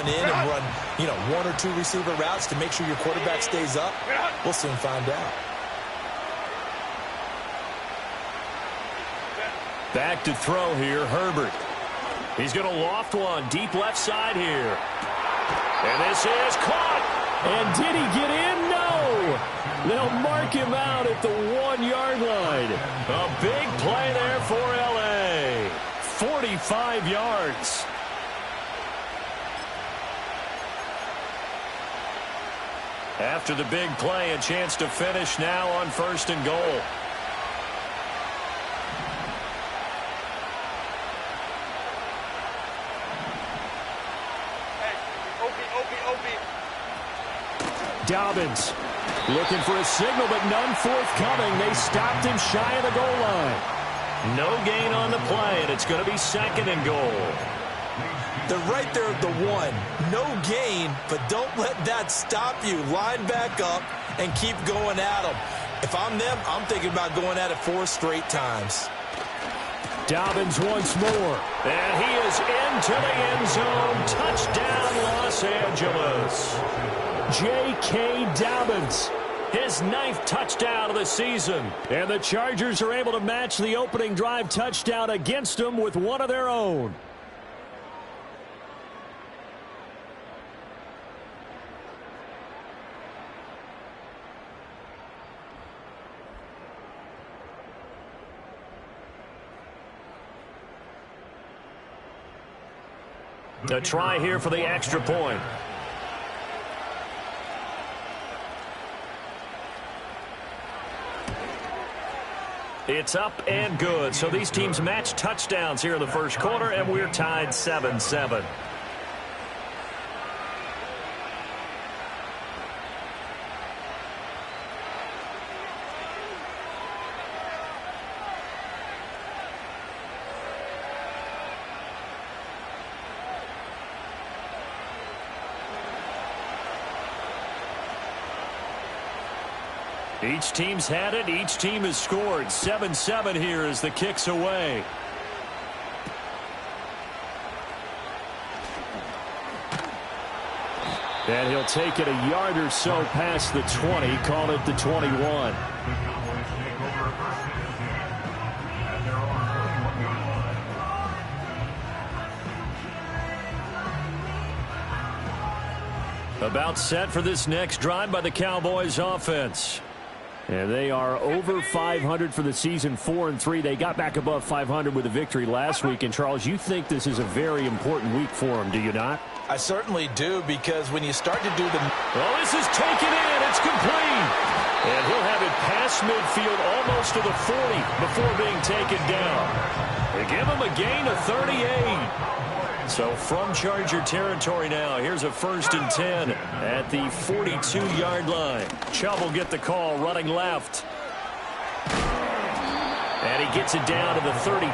run in and run, one or two receiver routes to make sure your quarterback stays up? We'll soon find out. Back to throw here, Herbert. He's going to loft one deep left side here. And this is caught. And did he get in? No. They'll mark him out at the 1-yard line. A big play there for L.A. 45 yards. After the big play, a chance to finish now on 1st and goal. Dobbins looking for a signal, but none forthcoming. They stopped him shy of the goal line. No gain on the play, and it's going to be 2nd and goal. They're right there at the 1. No gain, but don't let that stop you. Line back up and keep going at them. If I'm them, I'm thinking about going at it 4 straight times. Dobbins once more. And he is into the end zone. Touchdown, Los Angeles. J.K. Dobbins, his 9th touchdown of the season. And the Chargers are able to match the opening drive touchdown against them with one of their own. A try here for the extra point. It's up and good. So these teams match touchdowns here in the first quarter, and we're tied 7-7. Each team's had it. Each team has scored. 7-7 here as the kick's away. And he'll take it a yard or so past the 20. Call it the 21. About set for this next drive by the Cowboys offense. And they are over 500 for the season, 4-3. They got back above 500 with a victory last week. And, Charles, you think this is a very important week for them, do you not? I certainly do, because when you start to do the... Oh, this is taken in. It's complete. And he'll have it past midfield almost to the 40 before being taken down. They give him a gain of 38. So from Charger territory now, here's a 1st and 10 at the 42-yard line. Chubb will get the call running left. And he gets it down to the 32.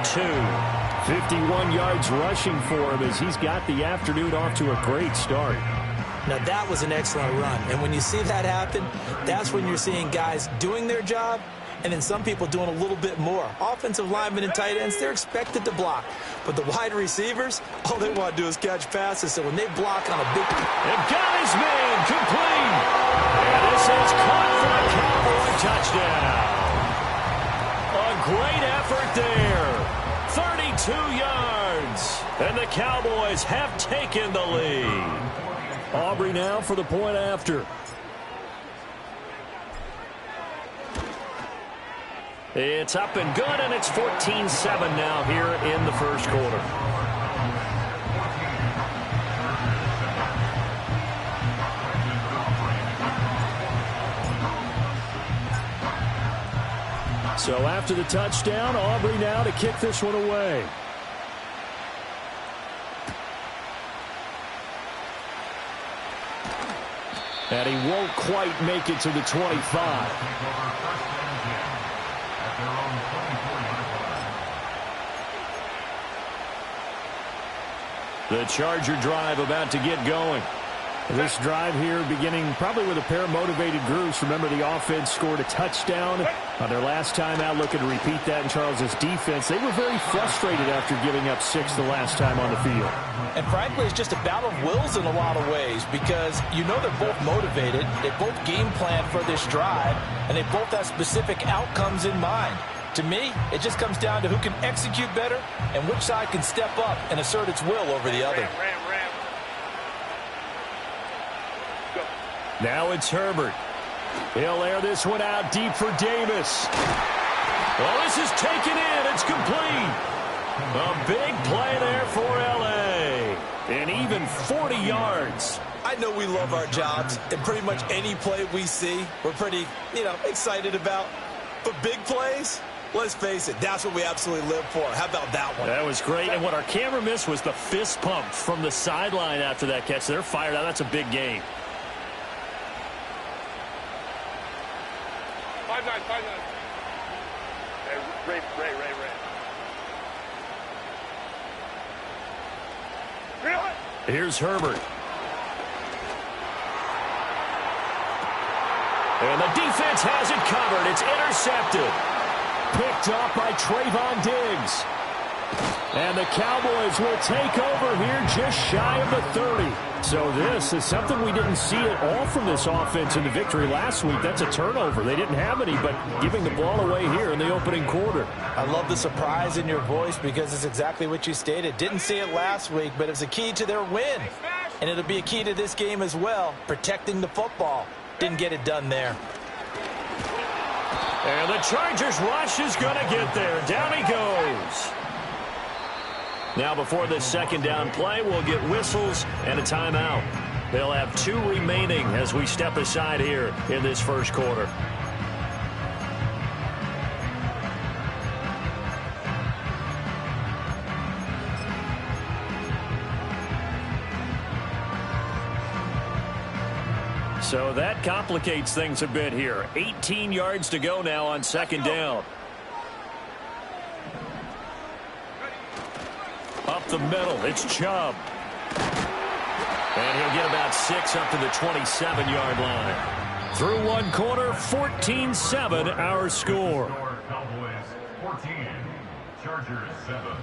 51 yards rushing for him as he's got the afternoon off to a great start. Now, that was an excellent run. And when you see that happen, that's when you're seeing guys doing their job, and then some people doing a little bit more. Offensive linemen and tight ends, they're expected to block. But the wide receivers, all they want to do is catch passes. So when they block on a big... And got his man complete. And this is caught for a Cowboy touchdown. A great effort there. 32 yards. And the Cowboys have taken the lead. Aubrey now for the point after. It's up and good, and it's 14-7 now here in the first quarter. So after the touchdown, Aubrey now to kick this one away. And he won't quite make it to the 25. The Charger drive about to get going. This drive here beginning probably with a pair of motivated groups. Remember, the offense scored a touchdown on their last time out, looking to repeat that in Charles's defense. They were very frustrated after giving up 6 the last time on the field. And frankly, it's just a battle of wills in a lot of ways because you know they're both motivated. They both game plan for this drive, and they both have specific outcomes in mind. To me, it just comes down to who can execute better and which side can step up and assert its will over the other. Now it's Herbert. He'll air this one out deep for Davis. Well, this is taken in. It's complete. A big play there for L.A. And even 40 yards. I know we love our jobs, and pretty much any play we see, we're pretty, excited about. But big plays, let's face it, that's what we absolutely live for. How about that one? That was great. And what our camera missed was the fist pump from the sideline after that catch. They're fired out. That's a big game. 5-9. Hey, Ray. Here's Herbert. And the defense has it covered. It's intercepted. Picked up by Trayvon Diggs. And the Cowboys will take over here just shy of the 30. So this is something we didn't see at all from this offense in the victory last week. That's a turnover. They didn't have any, but giving the ball away here in the opening quarter. I love the surprise in your voice because it's exactly what you stated. Didn't see it last week, but it's a key to their win. And it'll be a key to this game as well, protecting the football. Didn't get it done there. And the Chargers rush is going to get there. Down he goes. Now before this second down play, we'll get whistles and a timeout. They'll have 2 remaining as we step aside here in this first quarter. So that complicates things a bit here. 18 yards to go now on second down. Up the middle, it's Chubb. And he'll get about 6 up to the 27-yard line. Through one quarter, 14-7 our score. Cowboys 14, Chargers 7.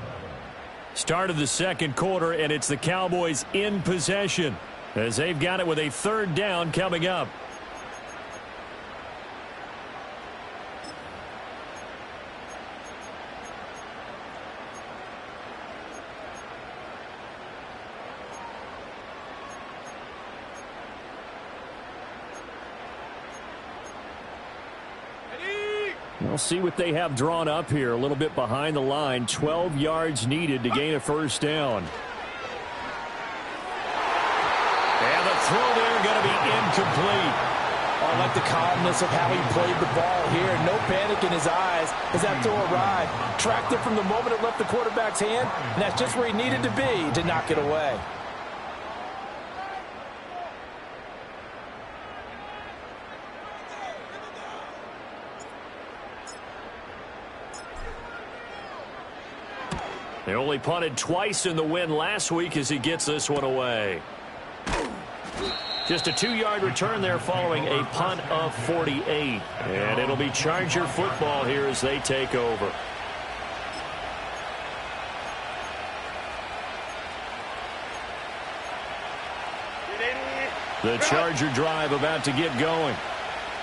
Start of the second quarter, and it's the Cowboys in possession as they've got it with a third down coming up. We'll see what they have drawn up here. A little bit behind the line. 12 yards needed to gain a first down. And the throw there going to be incomplete. Oh, I like the calmness of how he played the ball here. No panic in his eyes as that throw arrived. Tracked it from the moment it left the quarterback's hand, and that's just where he needed to be to knock it away. They only punted twice in the win last week as he gets this one away. Just a 2-yard return there following a punt of 48. And it'll be Charger football here as they take over. The Charger drive about to get going.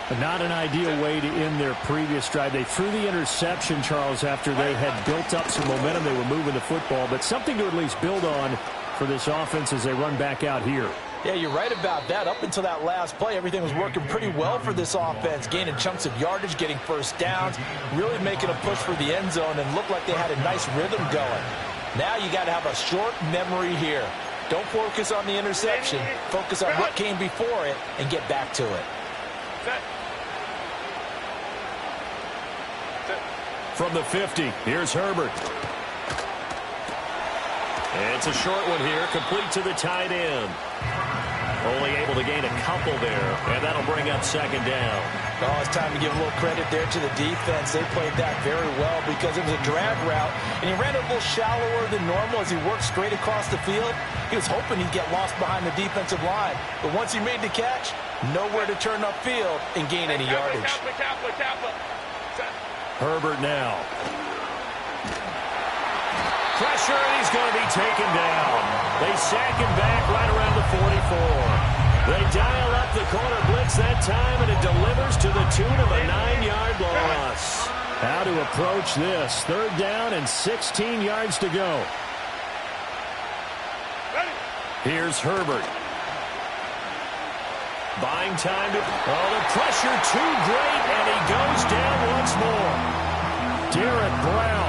But not an ideal way to end their previous drive. They threw the interception, Charles, after they had built up some momentum. They were moving the football, but something to at least build on for this offense as they run back out here. Yeah, you're right about that. Up until that last play, everything was working pretty well for this offense, gaining chunks of yardage, getting first downs, really making a push for the end zone, and looked like they had a nice rhythm going. Now you got to have a short memory here. Don't focus on the interception. Focus on what came before it and get back to it. From the 50, here's Herbert. And it's a short one here, complete to the tight end. Only able to gain a couple there, and that'll bring up second down. Oh, it's time to give a little credit there to the defense. They played that very well because it was a drag route, and he ran a little shallower than normal as he worked straight across the field. He was hoping he'd get lost behind the defensive line, but once he made the catch, nowhere to turn upfield and gain any yardage. Herbert now. Pressure, and he's going to be taken down. They sack him back right around the 44. They dial up the corner blitz that time, and it delivers to the tune of a 9-yard loss. How to approach this. 3rd down and 16 yards to go. Here's Herbert. Buying time to... Oh, the pressure too great, and he goes down once more. Derek Brown.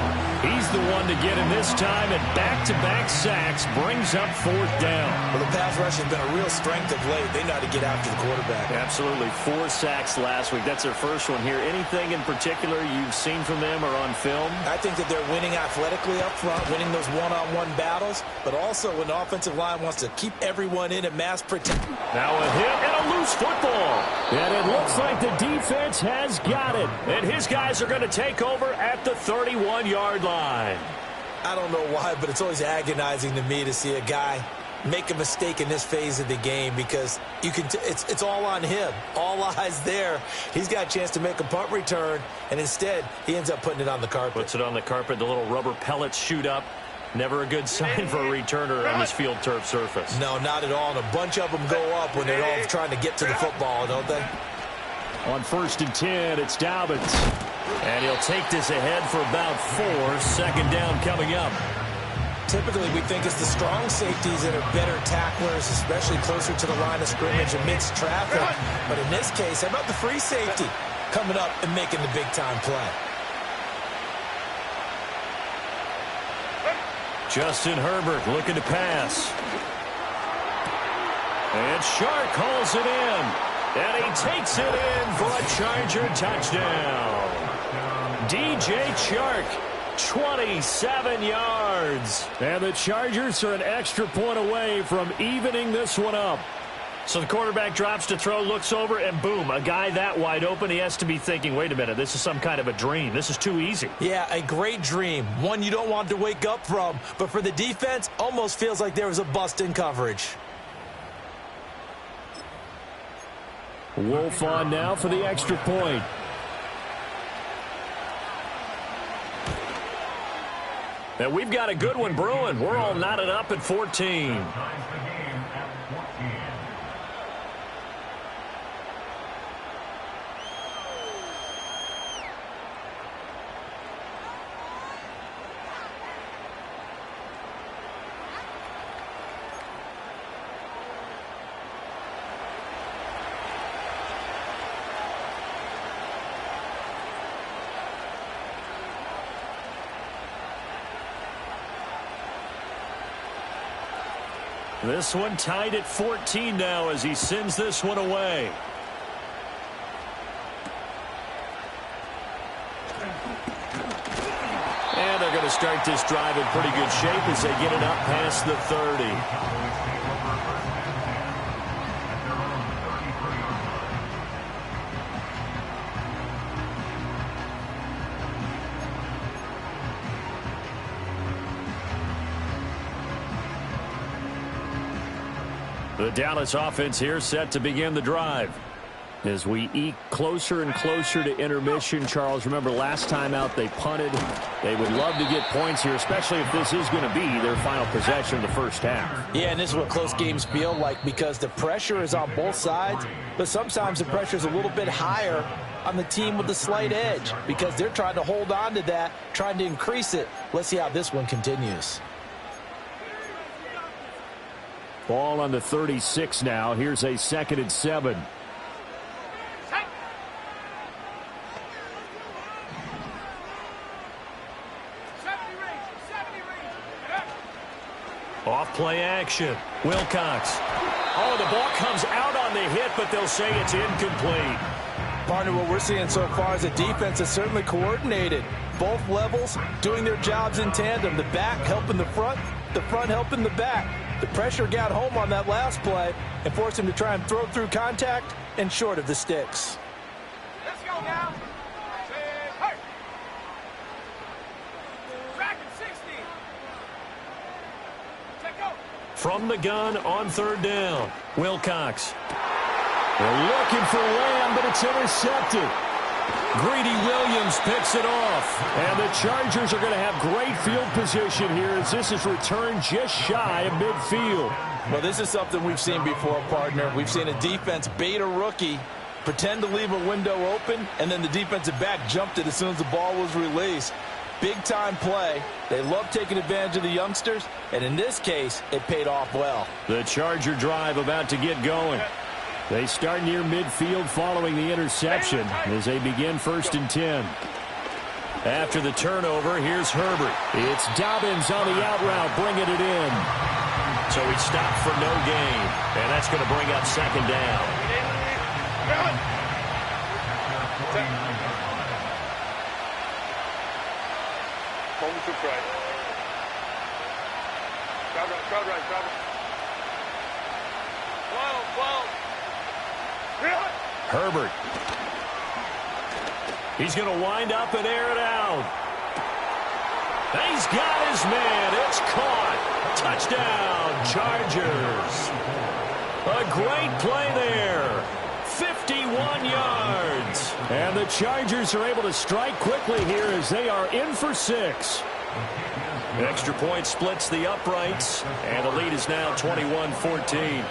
He's the one to get him this time, and back-to-back sacks brings up 4th down. Well, the pass rush has been a real strength of late. They know how to get after the quarterback. Absolutely. 4 sacks last week. That's their first one here. Anything in particular you've seen from them or on film? I think that they're winning athletically up front, winning those one-on-one battles, but also when the offensive line wants to keep everyone in and mass protect. Now a hit and a loose football. And it looks like the defense has got it. And his guys are going to take over at the 31-yard line. I don't know why, but it's always agonizing to me to see a guy make a mistake in this phase of the game because you can. It's all on him. All eyes there. He's got a chance to make a punt return, and instead he ends up putting it on the carpet. Puts it on the carpet. The little rubber pellets shoot up. Never a good sign for a returner on this field turf surface. No, not at all. And a bunch of them go up when they're all trying to get to the football, don't they? On 1st and 10, it's Dobbins. And he'll take this ahead for about 4. 2nd down coming up. Typically, we think it's the strong safeties that are better tacklers, especially closer to the line of scrimmage amidst traffic. But in this case, how about the free safety coming up and making the big-time play? Justin Herbert looking to pass. And Shark calls it in. And he takes it in for a Charger touchdown. DJ Chark, 27 yards. And the Chargers are an extra point away from evening this one up. So the quarterback drops to throw, looks over, and boom, a guy that wide open, he has to be thinking, wait a minute, this is some kind of a dream. This is too easy. Yeah, a great dream. One you don't want to wake up from. But for the defense, almost feels like there was a bust in coverage. Wolf on now for the extra point. And we've got a good one brewing. We're all knotted up at 14. This one tied at 14 now as he sends this one away. And they're going to start this drive in pretty good shape as they get it up past the 30. The Dallas offense here set to begin the drive. As we eke closer and closer to intermission, Charles, remember last time out they punted. They would love to get points here, especially if this is going to be their final possession of the first half. Yeah, and this is what close games feel like because the pressure is on both sides, but sometimes the pressure is a little bit higher on the team with the slight edge because they're trying to hold on to that, trying to increase it. Let's see how this one continues. Ball on the 36 now. Here's a 2nd and 7. Off play action. Wilcox. Oh, the ball comes out on the hit, but they'll say it's incomplete. Partner, what we're seeing so far is a defense that's certainly coordinated. Both levels doing their jobs in tandem. The back helping the front, the front helping the back. The pressure got home on that last play and forced him to try and throw through contact and short of the sticks. Let's go now. Hey. Back at 60. Check out. From the gun on third down, Wilcox. They're looking for Lamb, but it's intercepted. Greedy Williams picks it off. And the Chargers are going to have great field position here as this is returned just shy of midfield. Well, this is something we've seen before, partner. We've seen a defense bait a rookie, pretend to leave a window open, and then the defensive back jumped it as soon as the ball was released. Big-time play. They love taking advantage of the youngsters, and in this case, it paid off well. The Charger drive about to get going. They start near midfield following the interception as they begin 1st and 10. After the turnover, here's Herbert. It's Dobbins on the out route, bringing it in. So he stopped for no gain, and that's going to bring up 2nd down. Herbert. He's going to wind up and air it out. He's got his man. It's caught. Touchdown, Chargers. A great play there. 51 yards. And the Chargers are able to strike quickly here as they are in for 6. Extra point splits the uprights, and the lead is now 21-14.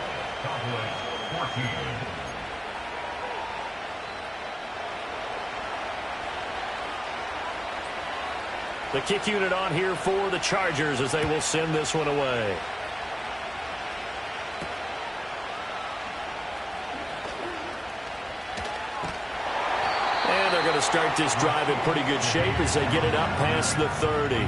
The kick unit on here for the Chargers as they will send this one away. And they're going to start this drive in pretty good shape as they get it up past the 30.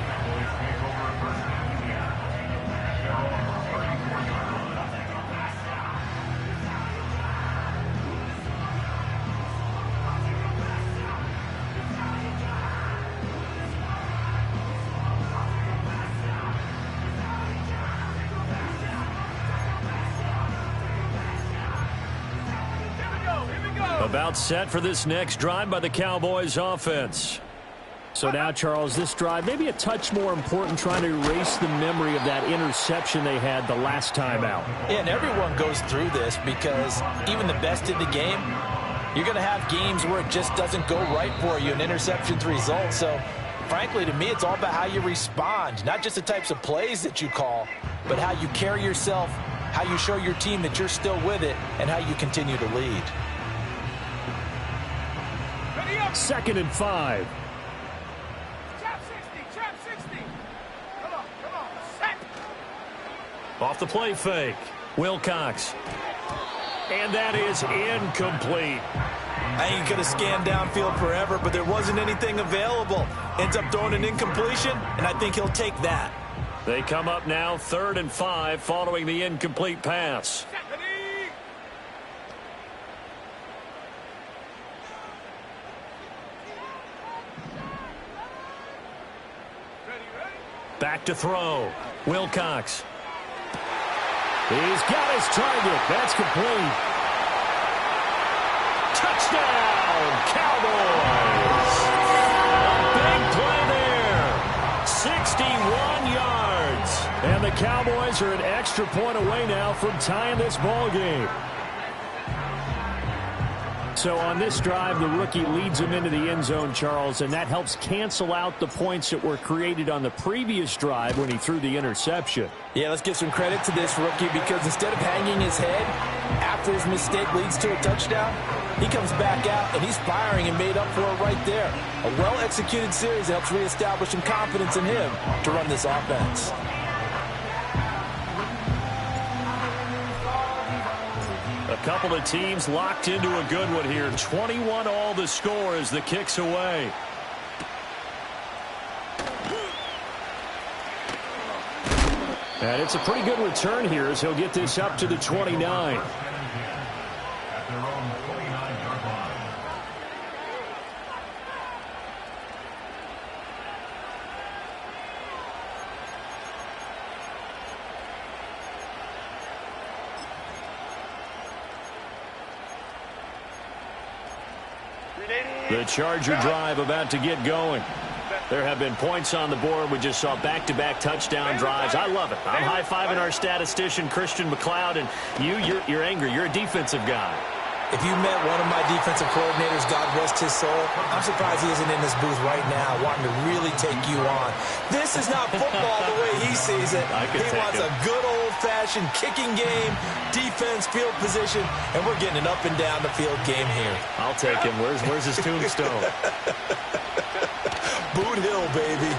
About set for this next drive by the Cowboys offense. So now, Charles, this drive maybe a touch more important, trying to erase the memory of that interception they had the last time out. Yeah, and everyone goes through this because even the best in the game, you're going to have games where it just doesn't go right for you, and interceptions result. So, frankly, to me, it's all about how you respond, not just the types of plays that you call, but how you carry yourself, how you show your team that you're still with it, and how you continue to lead. 2nd and 5. Trap 60. Come on. Set. Off the play fake, Wilcox. And that is incomplete. I ain't going to scan downfield forever, but there wasn't anything available. Ends up throwing an incompletion, and I think he'll take that. They come up now 3rd and 5 following the incomplete pass. Back to throw. Wilcox. He's got his target. That's complete. Touchdown, Cowboys. A big play there. 61 yards. And the Cowboys are an extra point away now from tying this ball game. So on this drive, the rookie leads them into the end zone, Charles, and that helps cancel out the points that were created on the previous drive when he threw the interception. Yeah, let's give some credit to this rookie because instead of hanging his head after his mistake leads to a touchdown, he comes back out and he's firing and made up for it right there. A well-executed series helps reestablish some confidence in him to run this offense. A couple of teams locked into a good one here. 21 all the score as the kick's away. And it's a pretty good return here as he'll get this up to the 29. The Charger drive about to get going. There have been points on the board. We just saw back-to-back touchdown drives. I love it. I'm high-fiving our statistician, Christian McLeod, and you're angry. You're a defensive guy. If you met one of my defensive coordinators, God rest his soul, I'm surprised he isn't in this booth right now wanting to really take you on. This is not football the way he sees it. He wants a good old-fashioned kicking game, defense, field position, and we're getting an up-and-down-the-field game here. I'll take him. Where's his tombstone? Boot Hill, baby.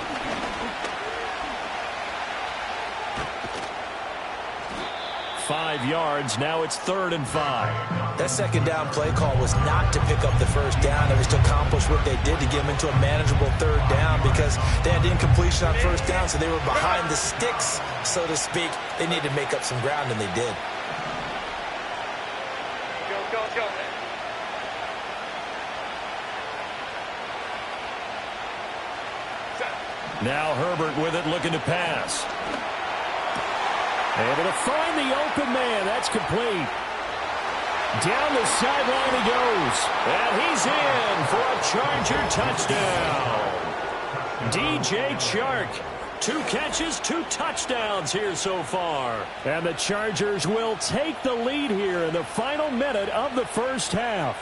5 yards. Now it's 3rd and 5. That second down play call was not to pick up the first down. It was to accomplish what they did to get them into a manageable 3rd down because they had incompletion on first down, so they were behind the sticks, so to speak. They needed to make up some ground, and they did. Go. Now Herbert with it, looking to pass. Able to find the open man. That's complete. Down the sideline he goes. And he's in for a Charger touchdown. DJ Chark. 2 catches, 2 touchdowns here so far. And the Chargers will take the lead here in the final minute of the first half.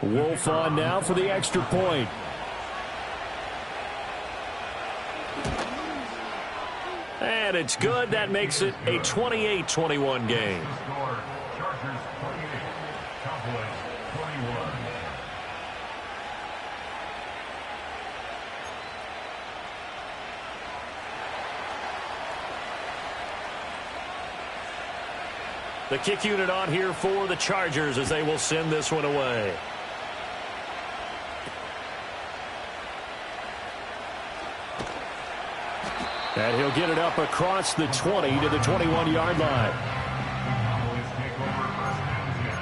Wolf on now for the extra point. And it's good. That makes it a 28-21 game. Chargers 28, Cowboys 21. The kick unit on here for the Chargers as they will send this one away. And he'll get it up across the 20 to the 21-yard line. Cowboys take over 1st and 10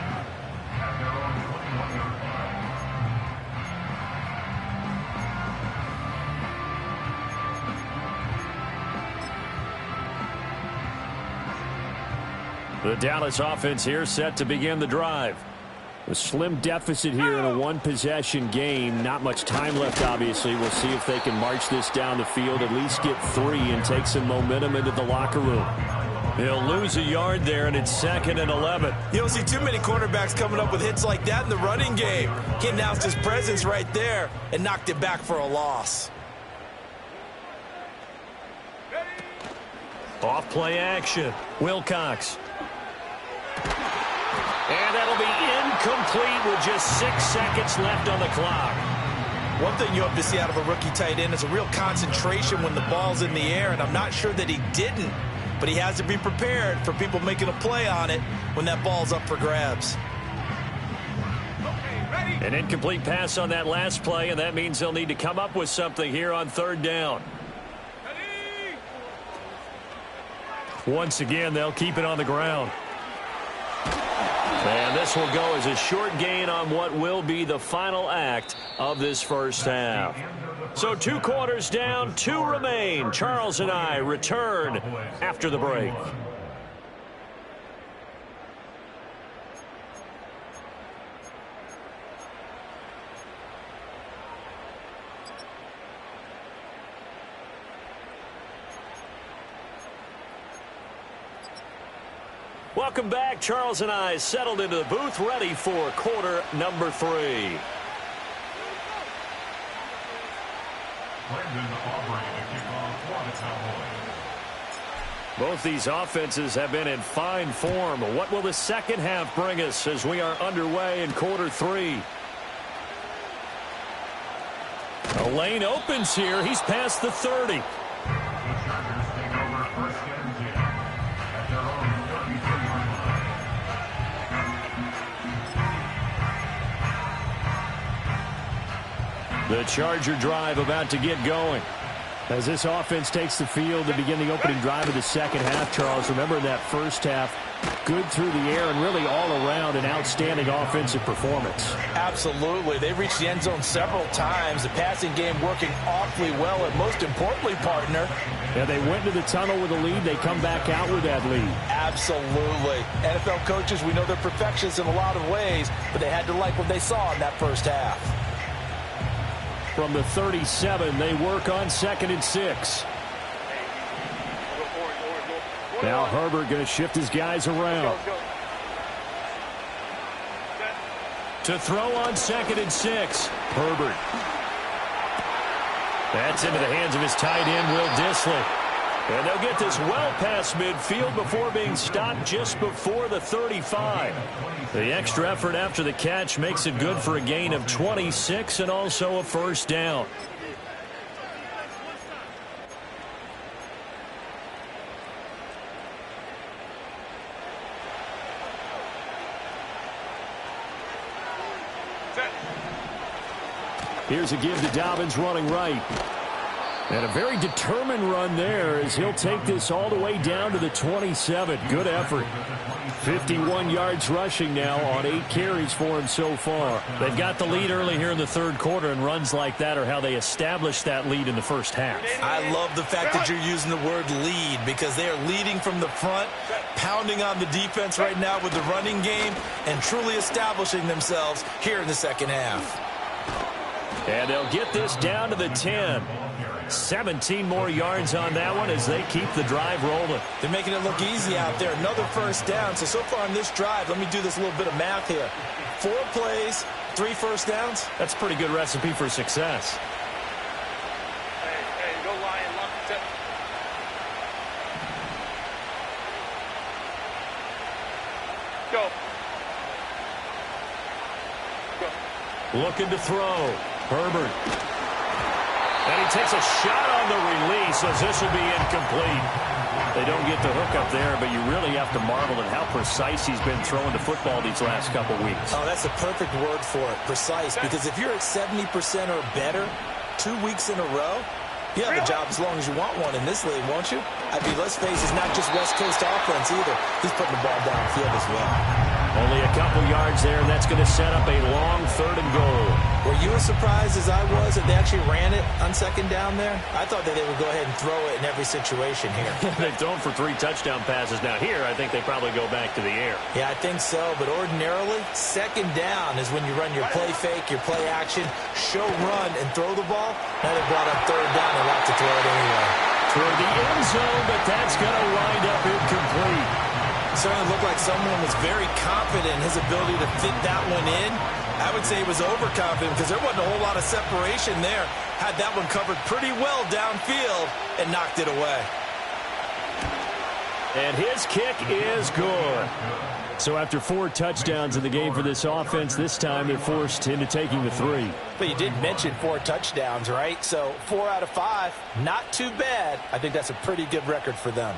at their own 21-yard line. The Dallas offense here set to begin the drive. A slim deficit here in a one-possession game. Not much time left, obviously. We'll see if they can march this down the field, at least get 3 and take some momentum into the locker room. He'll lose a yard there, and it's 2nd and 11. You don't see too many quarterbacks coming up with hits like that in the running game. He announced his presence right there and knocked it back for a loss. Off play action. Wilcox. And that'll be incomplete with just 6 seconds left on the clock. One thing you hope to see out of a rookie tight end is a real concentration when the ball's in the air, and I'm not sure that he didn't, but he has to be prepared for people making a play on it when that ball's up for grabs. An incomplete pass on that last play, and that means they'll need to come up with something here on 3rd down. Once again, they'll keep it on the ground. And this will go as a short gain on what will be the final act of this first half. So 2 quarters down, 2 remain. Charles and I return after the break. Welcome back. Charles and I settled into the booth, ready for quarter number 3. Both these offenses have been in fine form. What will the second half bring us as we are underway in quarter 3? A lane opens here. He's past the 30. The Charger drive about to get going. As this offense takes the field to begin the opening drive of the second half, Charles, remember in that first half, good through the air and really all around an outstanding offensive performance. Absolutely. They reached the end zone several times. The passing game working awfully well, and most importantly, partner. Yeah, they went to the tunnel with a lead. They come back out with that lead. Absolutely. NFL coaches, we know they're perfectionists in a lot of ways, but they had to like what they saw in that first half. From the 37, they work on 2nd and 6. Now Herbert going to shift his guys around. To throw on 2nd and 6. Herbert. That's into the hands of his tight end, Will Dissly. And they'll get this well past midfield before being stopped just before the 35. The extra effort after the catch makes it good for a gain of 26 and also a first down. Here's a give to Dobbins running right. And a very determined run there as he'll take this all the way down to the 27. Good effort. 51 yards rushing now on 8 carries for him so far. They've got the lead early here in the third quarter, and runs like that are how they established that lead in the first half. I love the fact that you're using the word lead because they are leading from the front, pounding on the defense right now with the running game, and truly establishing themselves here in the second half. And they'll get this down to the 10. 17 more yards on that one as they keep the drive rolling. They're making it look easy out there. Another first down. So far in this drive, let me do this little bit of math here. 4 plays, 3 first downs. That's a pretty good recipe for success. Hey, go Lion, lock the tip. Go. Looking to throw. Herbert. And he takes a shot on the release as this will be incomplete. They don't get the hook up there, but you really have to marvel at how precise he's been throwing the football these last couple weeks. Oh, that's the perfect word for it, precise. Because if you're at 70% or better 2 weeks in a row, you have a job as long as you want one in this league, won't you? I mean, let's face it, it's not just West Coast offense either. He's putting the ball downfield as well. Only a couple yards there, and that's going to set up a long 3rd and goal. Were you as surprised as I was that they actually ran it on 2nd down there? I thought that they would go ahead and throw it in every situation here. They've thrown for 3 touchdown passes. Now here, I think they probably go back to the air. Yeah, I think so, but ordinarily, 2nd down is when you run your play fake, your play action, show run, and throw the ball. Now they brought up 3rd down and like to throw it anyway. Toward the end zone, but that's going to wind up incomplete. Certainly looked like someone was very confident in his ability to fit that one in. I would say he was overconfident because there wasn't a whole lot of separation there. Had that one covered pretty well downfield and knocked it away. And his kick is good. So after 4 touchdowns in the game for this offense, this time they're forced into taking the 3. But you did mention 4 touchdowns, right? So 4 out of 5, not too bad. I think that's a pretty good record for them.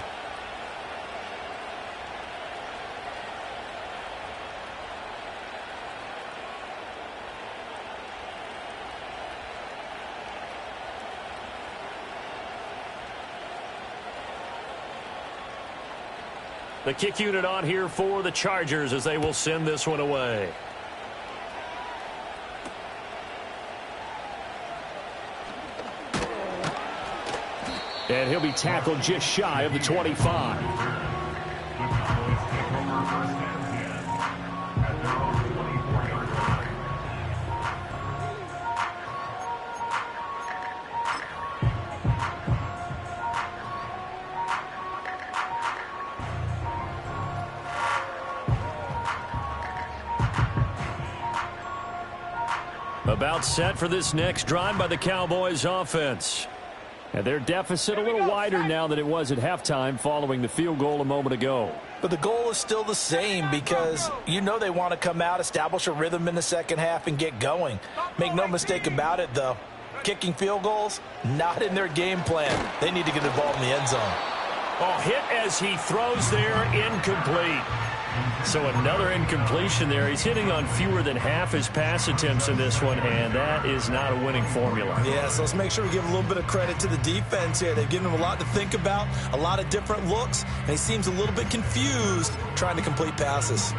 The kick unit on here for the Chargers as they will send this one away. And he'll be tackled just shy of the 25. About set for this next drive by the Cowboys offense. And their deficit a little wider now than it was at halftime following the field goal a moment ago. But the goal is still the same because you know they want to come out, establish a rhythm in the second half, and get going. Make no mistake about it, though. Kicking field goals, not in their game plan. They need to get the ball in the end zone. Oh, hit as he throws there, incomplete. So another incompletion there. He's hitting on fewer than half his pass attempts in this one, and that is not a winning formula. Yeah, so let's make sure we give a little bit of credit to the defense here. They've given him a lot to think about, a lot of different looks, and he seems a little bit confused trying to complete passes.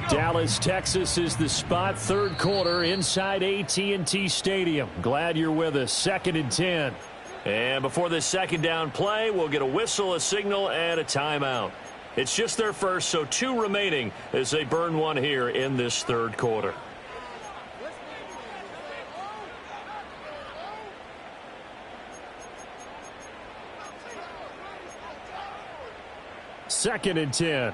Dallas, Texas is the spot. Third quarter inside AT&T Stadium. Glad you're with us. 2nd and 10. And before this second down play, we'll get a whistle, a signal, and a timeout. It's just their first, so 2 remaining as they burn one here in this third quarter. Second and 10.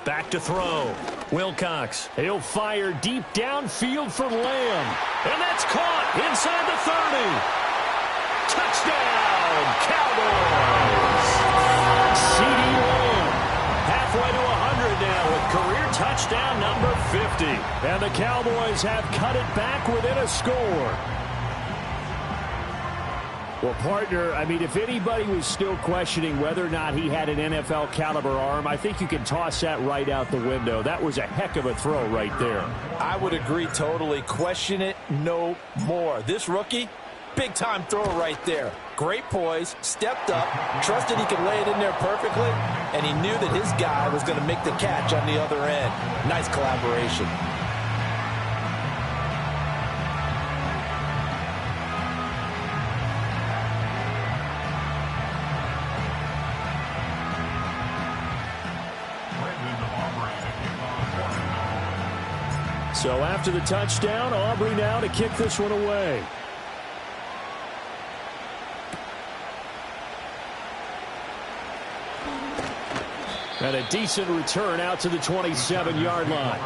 Back to throw. Wilcox. He'll fire deep downfield for Lamb. And that's caught inside the 30. Touchdown, Cowboys. CeeDee Lamb. Halfway to 100 now with career touchdown number 50. And the Cowboys have cut it back within a score. Well, partner, I mean, if anybody was still questioning whether or not he had an NFL caliber arm, I think you can toss that right out the window. That was a heck of a throw right there. I would agree totally. Question it no more. This rookie, big-time throw right there. Great poise, stepped up, trusted he could lay it in there perfectly, and he knew that his guy was going to make the catch on the other end. Nice collaboration. So after the touchdown, Aubrey now to kick this one away. And a decent return out to the 27-yard line.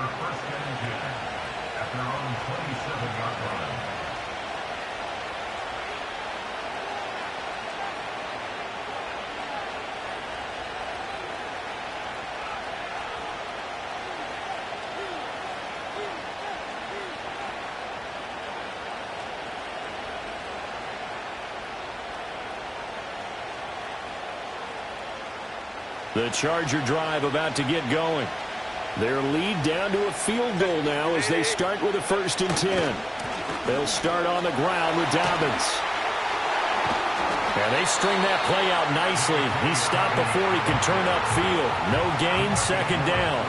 The Charger drive about to get going. Their lead down to a field goal now as they start with a 1st and 10. They'll start on the ground with Dobbins. And they string that play out nicely. He stopped before he can turn upfield. No gain, 2nd down.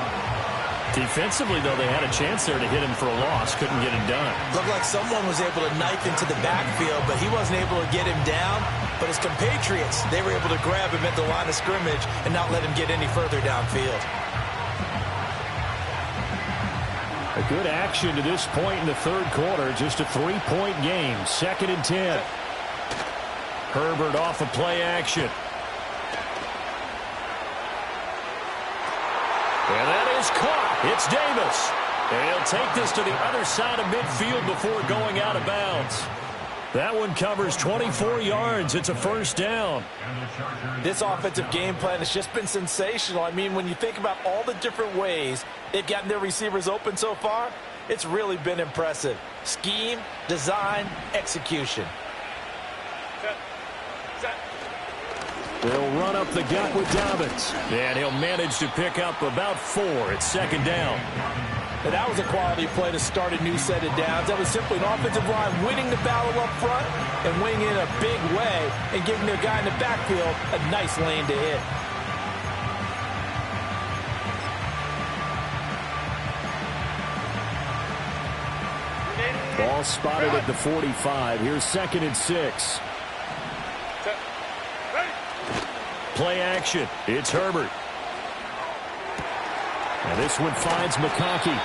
Defensively, though, they had a chance there to hit him for a loss. Couldn't get it done. Looked like someone was able to knife into the backfield, but he wasn't able to get him down. But his compatriots, they were able to grab him at the line of scrimmage and not let him get any further downfield. A good action to this point in the third quarter. Just a 3-point game. 2nd and 10. Herbert off of play action. And that is caught. It's Davis. And he'll take this to the other side of midfield before going out of bounds. That one covers 24 yards. It's a 1st down. This offensive game plan has just been sensational. I mean, when you think about all the different ways they've gotten their receivers open so far, it's really been impressive. Scheme, design, execution. They'll run up the gut with Dobbins. And he'll manage to pick up about 4. It's 2nd down. And that was a quality play to start a new set of downs. That was simply an offensive line winning the battle up front and winning in a big way and giving their guy in the backfield a nice lane to hit. Ball spotted at the 45. Here's 2nd and 6. Play action. It's Herbert. And this one finds McConkey.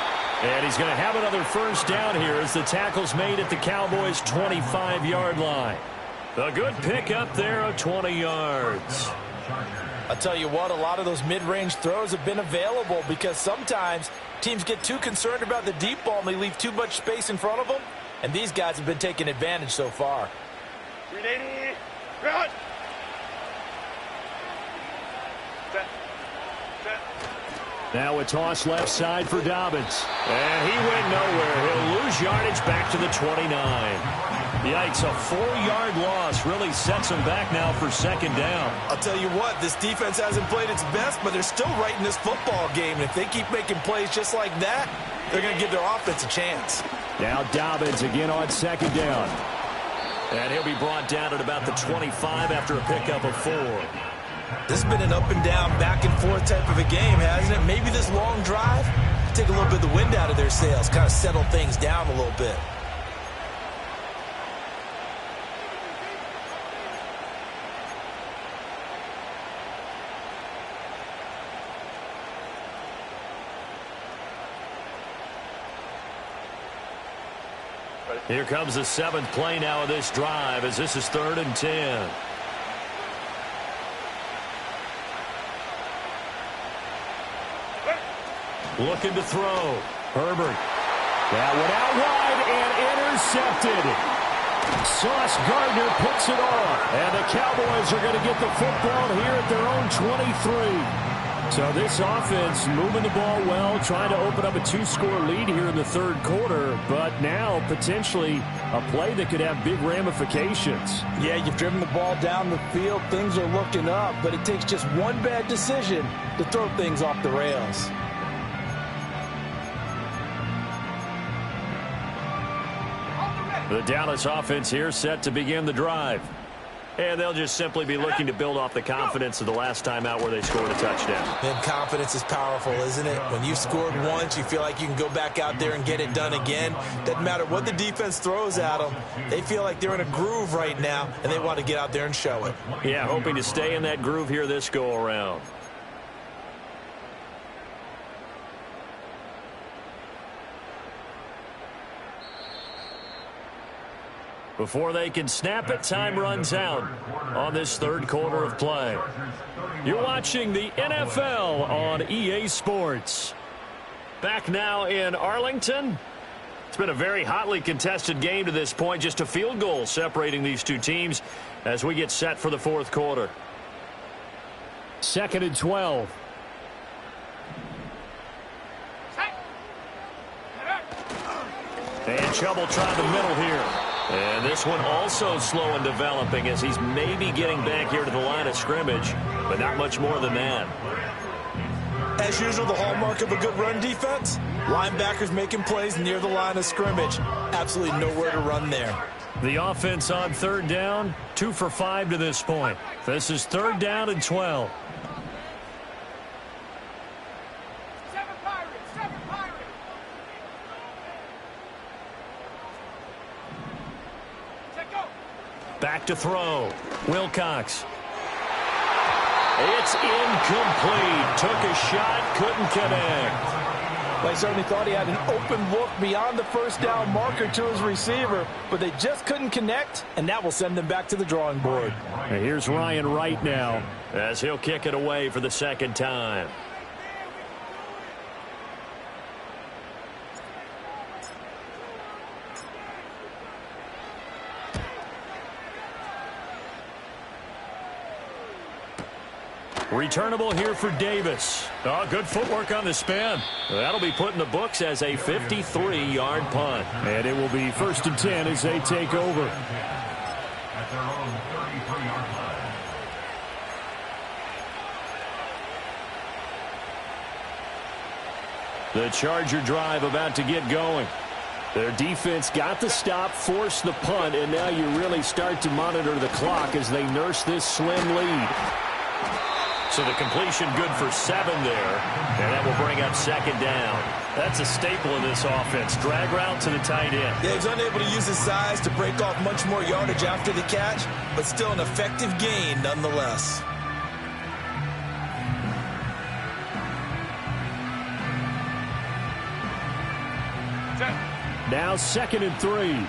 And he's going to have another 1st down here as the tackle's made at the Cowboys' 25-yard line. A good pickup there of 20 yards. I'll tell you what, a lot of those mid-range throws have been available because sometimes teams get too concerned about the deep ball and they leave too much space in front of them. And these guys have been taking advantage so far. 380, run. Set. Now a toss left side for Dobbins. And he went nowhere. He'll lose yardage back to the 29. Yikes, a 4-yard loss really sets him back now for second down. I'll tell you what, this defense hasn't played its best, but they're still right in this football game. And if they keep making plays just like that, they're going to give their offense a chance. Now Dobbins again on second down. And he'll be brought down at about the 25 after a pickup of 4. This has been an up and down, back and forth type of a game, hasn't it? Maybe this long drive, take a little bit of the wind out of their sails, kind of settle things down a little bit. Here comes the 7th play now of this drive as this is 3rd and 10. Looking to throw. Herbert. That one out wide and intercepted. Sauce Gardner picks it off. And the Cowboys are going to get the football here at their own 23. So this offense moving the ball well, trying to open up a 2-score lead here in the 3rd quarter. But now potentially a play that could have big ramifications. Yeah, you've driven the ball down the field. Things are looking up, but it takes just one bad decision to throw things off the rails. The Dallas offense here set to begin the drive. And they'll just simply be looking to build off the confidence of the last time out where they scored a touchdown. And confidence is powerful, isn't it? When you've scored once, you feel like you can go back out there and get it done again. Doesn't matter what the defense throws at them. They feel like they're in a groove right now, and they want to get out there and show it. Yeah, hoping to stay in that groove here this go-around. Before they can snap it, time runs out on this 3rd quarter of play. You're watching the NFL on EA Sports. Back now in Arlington. It's been a very hotly contested game to this point. Just a field goal separating these two teams as we get set for the 4th quarter. 2nd and 12. And Chubb trying the middle here. And this one also slow in developing as he's maybe getting back here to the line of scrimmage, but not much more than that. As usual, the hallmark of a good run defense, linebackers making plays near the line of scrimmage. Absolutely nowhere to run there. The offense on 3rd down, 2 for 5 to this point. This is 3rd down and 12. Back to throw. Wilcox. It's incomplete. Took a shot, couldn't connect. Well, I certainly thought he had an open look beyond the 1st down marker to his receiver, but they just couldn't connect, and that will send them back to the drawing board. And here's Ryan Wright now, as he'll kick it away for the 2nd time. Returnable here for Davis. Oh, good footwork on the spin. That'll be put in the books as a 53-yard punt. And it will be 1st and 10 as they take over. At their own 33-yard line. The Charger drive about to get going. Their defense got the stop, forced the punt, and now you really start to monitor the clock as they nurse this slim lead. So the completion good for 7 there, and that will bring up 2nd down. That's a staple of this offense. Drag route to the tight end. Yeah, he's unable to use his size to break off much more yardage after the catch, but still an effective gain nonetheless. Now 2nd and 3.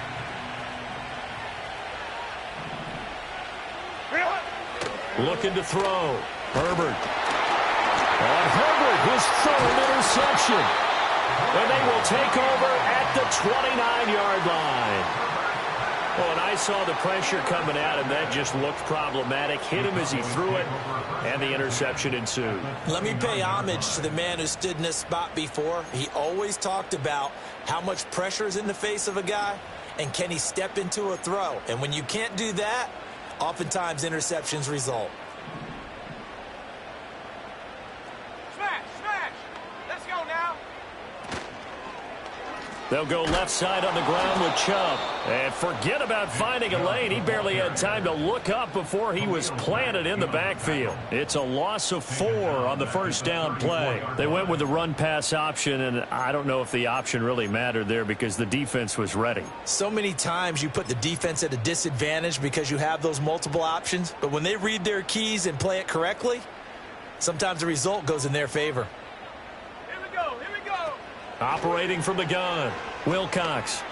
Looking to throw. Herbert. And Herbert, his 3rd interception. And they will take over at the 29-yard line. Well, and I saw the pressure coming at him. That just looked problematic. Hit him as he threw it, and the interception ensued. Let me pay homage to the man who stood in this spot before. He always talked about how much pressure is in the face of a guy, and can he step into a throw? And when you can't do that, oftentimes interceptions result. They'll go left side on the ground with Chubb. And forget about finding a lane. He barely had time to look up before he was planted in the backfield. It's a loss of 4 on the first down play. They went with the run-pass option, and I don't know if the option really mattered there because the defense was ready. So many times you put the defense at a disadvantage because you have those multiple options. But when they read their keys and play it correctly, sometimes the result goes in their favor. Operating from the gun, Wilcox.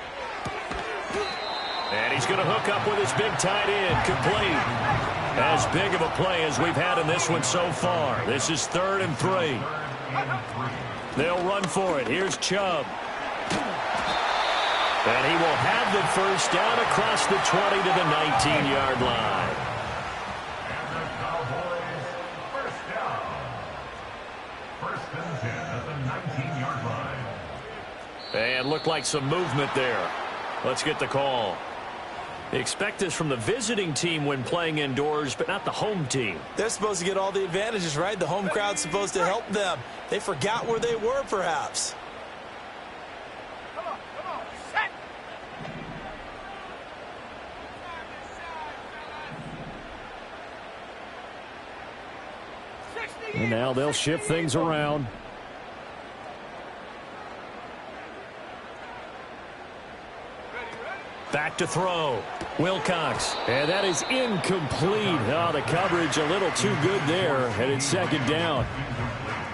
And he's going to hook up with his big tight end, complete. As big of a play as we've had in this one so far. This is 3rd and 3. They'll run for it. Here's Chubb. And he will have the first down across the 20 to the 19-yard line. And looked like some movement there. Let's get the call. They expect this from the visiting team when playing indoors, but not the home team. They're supposed to get all the advantages, right? The home crowd's supposed to help them. They forgot where they were, perhaps. Set. And now they'll shift things around. Back to throw. Wilcox. And that is incomplete. Oh, the coverage a little too good there. And it's 2nd down.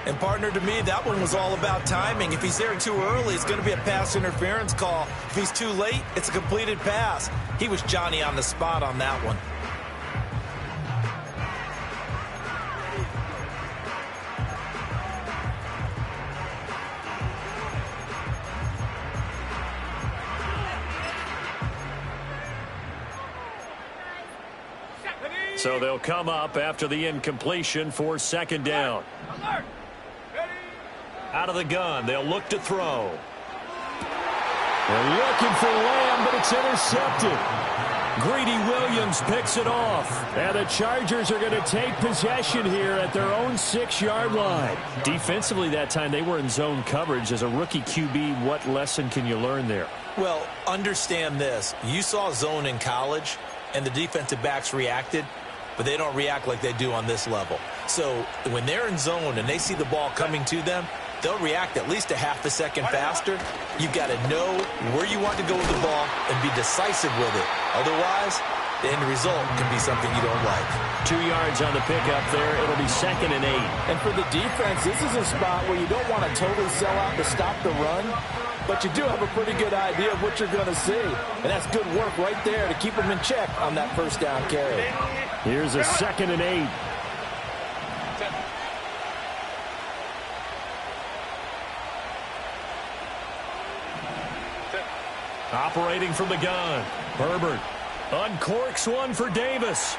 And, partner, to me, that one was all about timing. If he's there too early, it's going to be a pass interference call. If he's too late, it's a completed pass. He was Johnny on the spot on that one. So they'll come up after the incompletion for 2nd down. Out of the gun, they'll look to throw. They're looking for Lamb, but it's intercepted. Greedy Williams picks it off. And the Chargers are going to take possession here at their own 6-yard line. Defensively that time, they were in zone coverage. As a rookie QB, what lesson can you learn there? Well, understand this. You saw zone in college, and the defensive backs reacted, but they don't react like they do on this level. So when they're in zone and they see the ball coming to them, they'll react at least a half a second faster. You've got to know where you want to go with the ball and be decisive with it. Otherwise, the end result can be something you don't like. 2 yards on the pickup there. It'll be 2nd and 8. And for the defense, this is a spot where you don't want to totally sell out to stop the run, but you do have a pretty good idea of what you're going to see. And that's good work right there to keep them in check on that first down carry. Here's a 2nd and 8. Operating from the gun. Herbert uncorks one for Davis.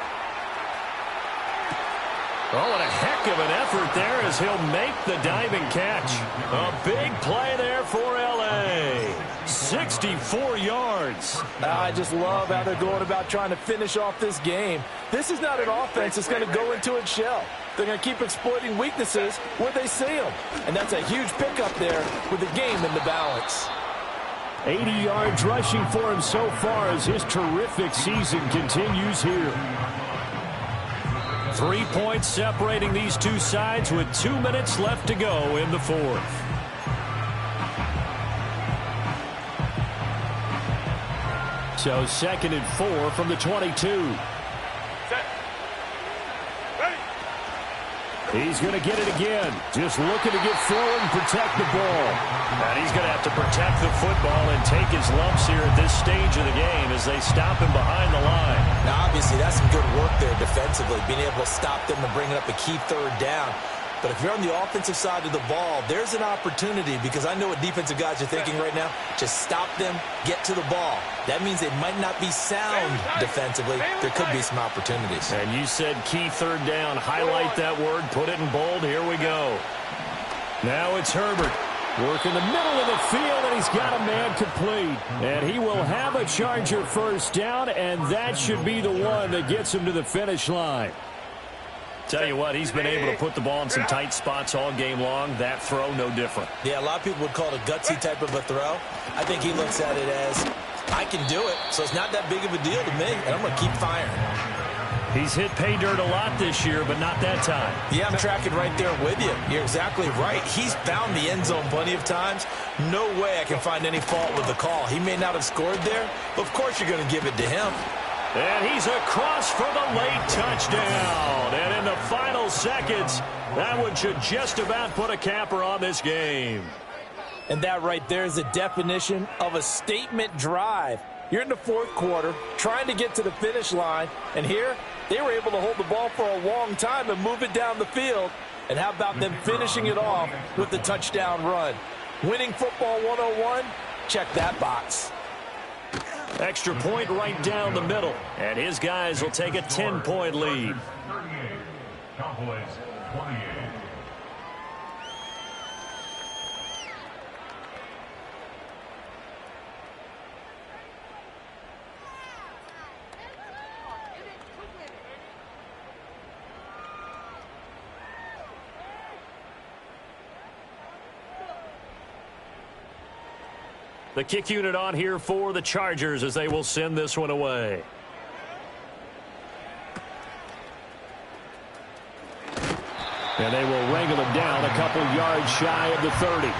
Oh, and a heck of an effort there as he'll make the diving catch. A big play there for L.A. 64 yards. I just love how they're going about trying to finish off this game. This is not an offense that's going to go into its shell. They're going to keep exploiting weaknesses where they see them. And that's a huge pickup there with the game in the balance. 80 yards rushing for him so far as his terrific season continues here. 3 points separating these two sides with 2 minutes left to go in the 4th. So 2nd and 4 from the 22. He's going to get it again. Just looking to get forward and protect the ball. And he's going to have to protect the football and take his lumps here at this stage of the game as they stop him behind the line. Now, obviously, that's some good work there defensively, being able to stop them and bring up a key 3rd down. But if you're on the offensive side of the ball, there's an opportunity, because I know what defensive guys are thinking right now. Just stop them, get to the ball. That means they might not be sound defensively. There could be some opportunities. And you said key third down. Highlight that word. Put it in bold. Here we go. Now it's Herbert. Working the middle of the field, and he's got a man complete. And he will have a Charger first down, and that should be the one that gets him to the finish line. Tell you what, he's been able to put the ball in some tight spots all game long. That throw, no different. Yeah, a lot of people would call it a gutsy type of a throw. I think he looks at it as, I can do it, so it's not that big of a deal to me, and I'm going to keep firing. He's hit pay dirt a lot this year, but not that time. Yeah, I'm tracking right there with you. You're exactly right. He's found the end zone plenty of times. No way I can find any fault with the call. He may not have scored there, but of course you're going to give it to him. And he's across for the late touchdown. And in the final seconds, that one should just about put a capper on this game. And that right there is the definition of a statement drive. You're in the fourth quarter, trying to get to the finish line, and here they were able to hold the ball for a long time and move it down the field. And how about them finishing it off with the touchdown run? Winning football 101? Check that box. Extra point right down the middle. And his guys will take a 10-point lead. 38. Cowboys 28. The kick unit on here for the Chargers as they will send this one away. And they will wrangle it down a couple yards shy of the 30.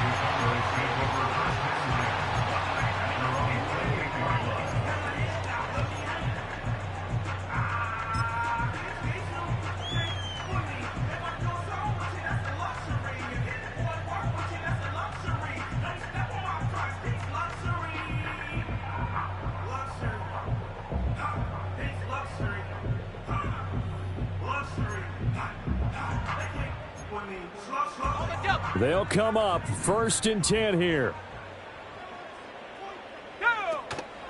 They'll come up 1st and 10 here.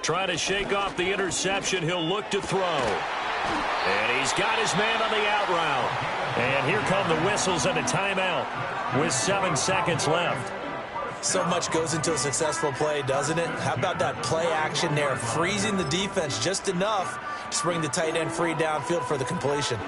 Trying to shake off the interception. He'll look to throw. And he's got his man on the out route. And here come the whistles and a timeout with 7 seconds left. So much goes into a successful play, doesn't it? How about that play action there, freezing the defense just enough to bring the tight end free downfield for the completion.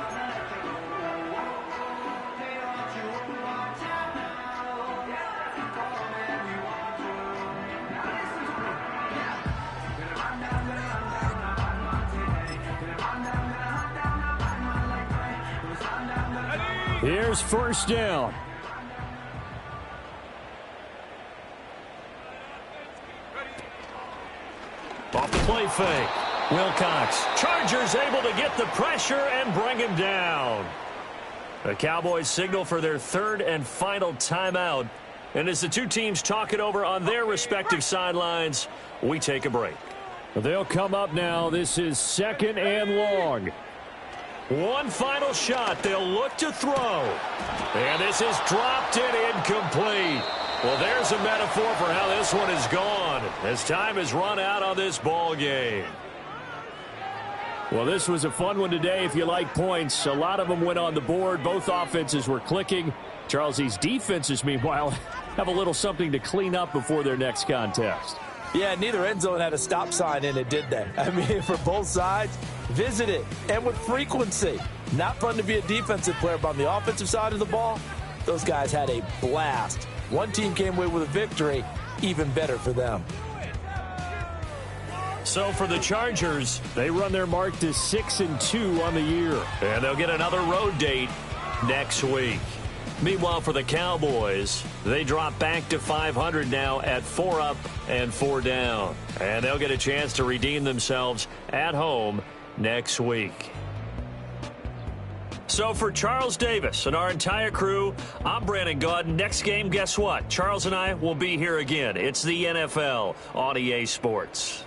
Here's 1st down. Off the play fake. Wilcox. Chargers able to get the pressure and bring him down. The Cowboys signal for their 3rd and final timeout. And as the two teams talk it over on their respective sidelines, we take a break. They'll come up now. This is 2nd and long. One final shot. They'll look to throw. And this is dropped and incomplete. Well, there's a metaphor for how this one is gone as time has run out on this ball game. Well, this was a fun one today if you like points. A lot of them went on the board. Both offenses were clicking. Charles, these defenses, meanwhile, have a little something to clean up before their next contest. Yeah, neither end zone had a stop sign in it, did they? I mean, for both sides, visit it, and with frequency. Not fun to be a defensive player, but on the offensive side of the ball, those guys had a blast. One team came away with a victory, even better for them. So for the Chargers, They run their mark to 6-2 on the year. and they'll get another road date next week. Meanwhile, for the Cowboys, they drop back to 500 now at 4 up and 4 down. And they'll get a chance to redeem themselves at home next week. So for Charles Davis and our entire crew, I'm Brandon Gaudin. Next game, guess what? Charles and I will be here again. It's the NFL on EA Sports.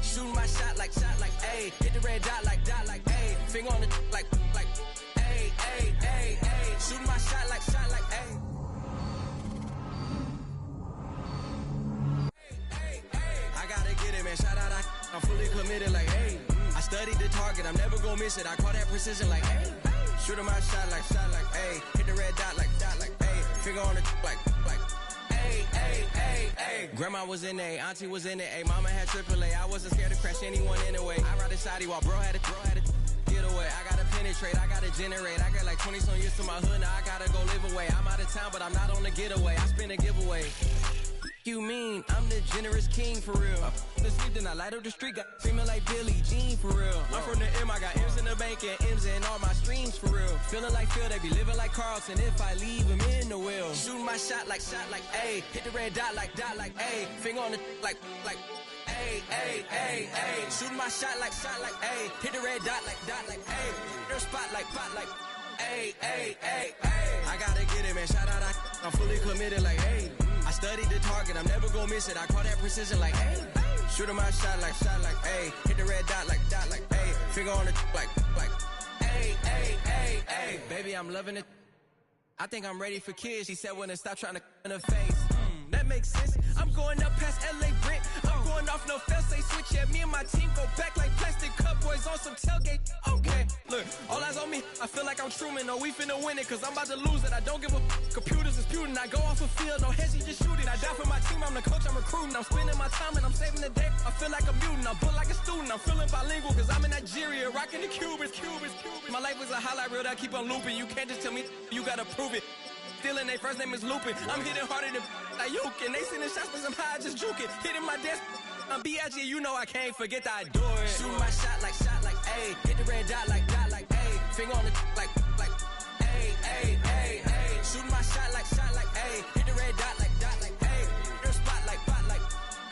Shooting my shot like, ayy. Hit the red dot like, ayy. Finger on the like, ayy, ayy, ayy, ayy. Shooting my shot like, ayy. I gotta get it, man. Shout out, I'm fully committed like, ayy. I studied the target, I'm never gonna miss it. I call that precision like, ayy. Shooting my shot like, ayy. Hit the red dot like, ayy. Finger on the like, ayy, ayy, ayy, ayy. Grandma was in A, auntie was in it, ayy. Mama had AAA, I wasn't scared to crash anyone anyway. I ride the side while bro had to get away. I gotta penetrate, I gotta generate. I got like 20 some years to my hood, now I gotta go live away. I'm out of town, but I'm not on the getaway. I spin a giveaway. You mean I'm the generous king for real? I the sleep, then I light up the street, got screaming like Billie Jean for real. I'm from the M, I got M's in the bank and M's in all my streams for real. Feeling like Phil, they be living like Carlton if I leave him in the wheel. Shooting my shot like, ayy. Hit the red dot like, ayy. Finger on the like, ayy, ayy, ayy, ayy. Shooting my shot like, ayy. Hit the red dot like, ayy. Their spot like, ayy, ayy, ayy, ayy. I gotta get it, man. Shout out, I'm fully committed like, ayy. I studied the target, I'm never gonna miss it. I call that precision like, ayy. Shooting my shot like, ayy. Hit the red dot like, ayy. Finger on the like, ayy, ayy, ayy, ayy. Baby, I'm loving it. I think I'm ready for kids. She said when to stop trying to in her face. That makes sense. I'm going up past LA Brent. I'm going off no fail, say switch. Yeah, me and my team go back like plastic cup boys on some tailgate. Okay, look, all eyes on me. I feel like I'm Truman. No, we finna win it, cause I'm about to lose it. I don't give a computers disputing. I go off a field, no hezzy, just shoot it. I die for my team, I'm the coach, I'm recruiting. I'm spending my time and I'm saving the day. I feel like a mutant, I'm built like a student. I'm feeling bilingual, cause I'm in Nigeria, rocking the Cubans. My life is a highlight reel that I keep on looping. You can't just tell me, you gotta prove it. Stealing, they first name is Lupin. I'm hitting harder than Ayuk, and they sending shots for some high, just juke it. Hitting my desk, I'm B.I.G., you know I can't forget that I do it. Shooting my shot like, ayy. Hit the red dot like, ayy. Finger on the like, ayy, ayy, ayy, ayy. Shooting my shot like, ayy. Hit the red dot like, ayy. Their spot like,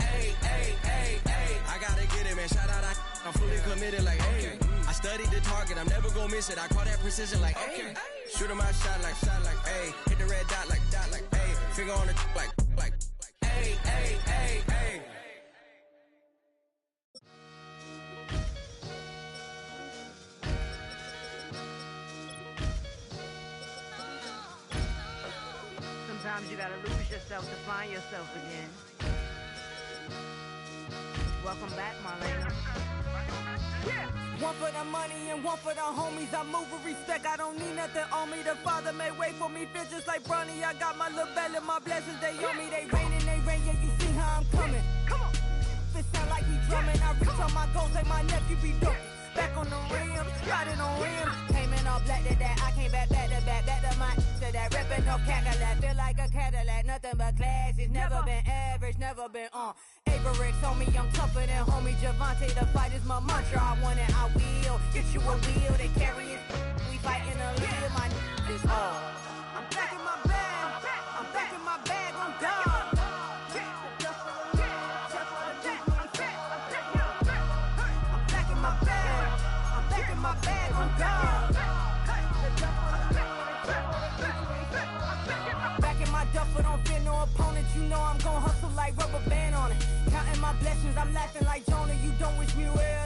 ayy, ayy, ayy, ayy. I gotta get it, man. Shout out, I'm fully committed like, ayy. I studied the target, I'm never gonna miss it. I call that precision like, ayy. Shooting my shot like, ayy. Hit the red dot like, ayy. Finger on the like, ayy, ayy, ayy, ayy. Sometimes you gotta lose yourself to find yourself again. Welcome back, Marlena. Yeah. One for the money and one for the homies. I move with respect, I don't need nothing on me. The Father may wait for me, feel just like Bronny. I got my little belly, my blessings, they on me. They rain, yeah, you see how I'm coming. Come on. It sound like we drumming. I reach on my goals, like my nephew be dope. Back on the rim, riding on rim. Came in all black to that, I came back to my to that ripping off Cadillac. Feel like a Cadillac, nothing but class. It's never been average, never been on. Averix on me, I'm tougher than homie Javante. The fight is my mantra, I want it, I will. Get you a wheel, they carry it. We fighting a live, my is all. I'm back in my bag, I'm back in my bag, I'm done. My bag on God. Back in my duffel, don't fear no opponent. You know I'm gon' hustle like rubber band on it. Counting my blessings, I'm laughing like Jonah. You don't wish me well.